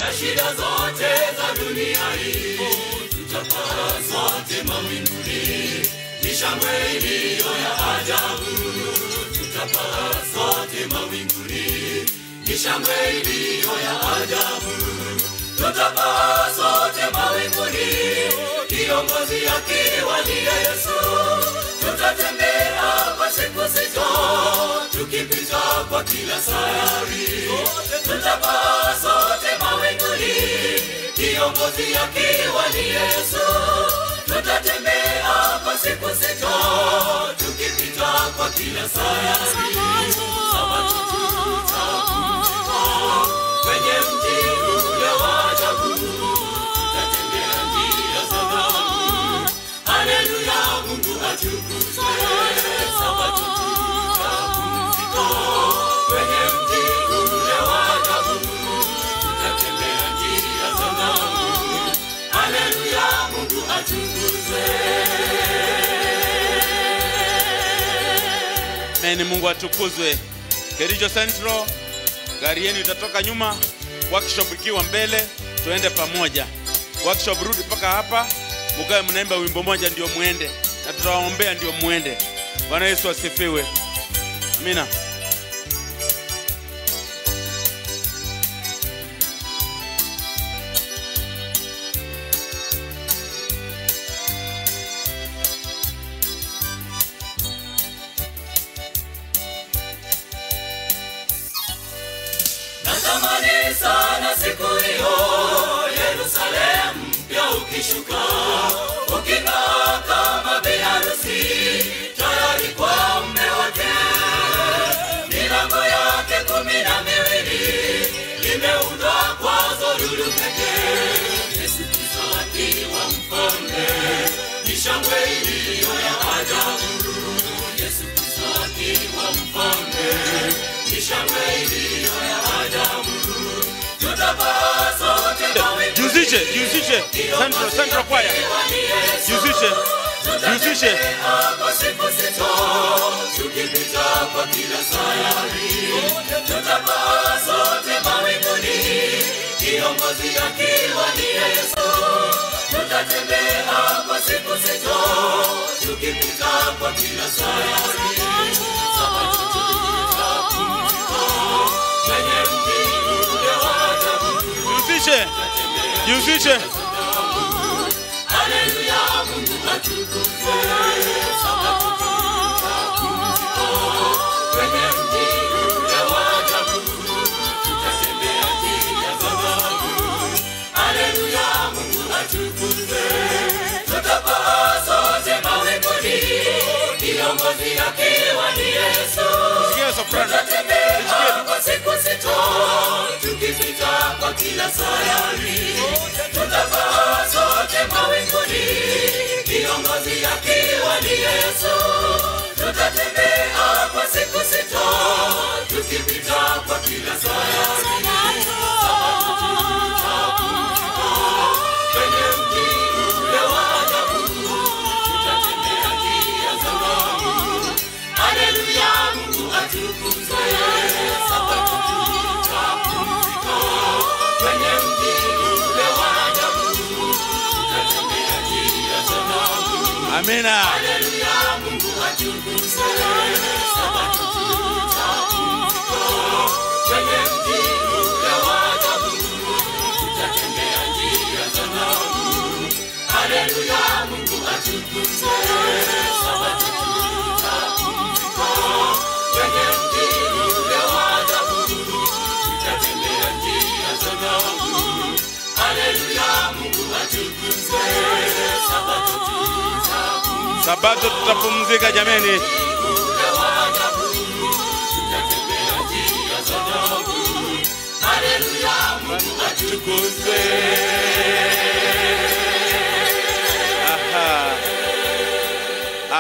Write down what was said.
na shida zote za dunia hii. Tutapaa sote mawinguni, ni shangwe iliyo ya ajabu. Tutapaa sote mawinguni, ni shangwe iliyo ya ajabu. Tutapaa sote mawinguni, kiongozi akiwa ni Yesu. Tutatembea kwa siku sita, tukipita kwa kila sayari. Tutapaa sote mawinguni, kiongozi akiwa ni Yesu. Tutatembea kwa siku sita, tukipita kwa kila sayari. Sabato tutapumzika kwenye mji ule wa ajabu. Tutatembea njia za dhahabu. Haleluya, Mungu atukuzwe. Sabato tutapumzika kwenye mji ule wa ajabu. Tutatembea njia za dhahabu. Haleluya, Mungu atukuzwe. Amen, Mungu atukuzwe. Kericho Central, gari yenu itatoka nyuma, workshop ikiwa mbele, tuende pamoja. Workshop rudi paka hapa, mkae mnaimba wimbo moja ndio muende, na tutawaombea ndio muende. Bwana Yesu asifiwe. Amina. Natamani sana siku hiyo, Yerusalemu mpya ukishuka, uking'aa kama biharusi, tayari kwa mume wake. Milango yake 12 imeundwa kwa lulu pekee. Yesu Kristo akiwa mfalme, ni shangwe iliyo ya ajabu. Yesu Kristo akiwa mfalme, ni shangwe iliyo ya ajabu. Tutapaa sote mawinguni. Juzishe Central Choir. Juzishe kwa siku sita, tukipita kwa kila sayari. Tutapaa sote mawinguni, kiongozi akiwa ni Yesu. Tutatembea kwa siku sita, tukipita kwa kila sayari. Sabato tutapumzika kwenye mji ule wa ajabu. Juzishe. Haleluya, Mungu atukuzwe. Sabato tutapumzika kwenye mji ule wa ajabu. Tutatembea njia za dhahabu. Haleluya, Mungu atukuzwe. Tutapaa sote mawinguni, kiongozi akiwa ni Yesu. Tutatembea kwa siku sita, tukipita kwa kila sayari. Tutapaa sote mawinguni, kiongozi akiwa ni Yesu. Tutatembea kwa siku sita, tukipita kwa kila sayari. Sabato tutapumzika kwenye mji ule wa ajabu. Tutatembea njia za dhahabu. Haleluya, Mungu atukuzwe. Sabato tutapumzika kwenye mji ule wa ajabu. Tutatembea njia za dhahabu. Amina. Haleluya, Mungu atukuzwe. Sabato tutapumzika kwenye mji ule wa ajabu. Tutatembea njia za dhahabu. Haleluya, Mungu atukuzwe. Sabato tutapumzika kwenye mji ule wa ajabu. Tutatembea njia za dhahabu. Haleluya, Mungu atukuzwe. Sabato tutapumzika jameni. Haleluya, Mungu atukuzwe.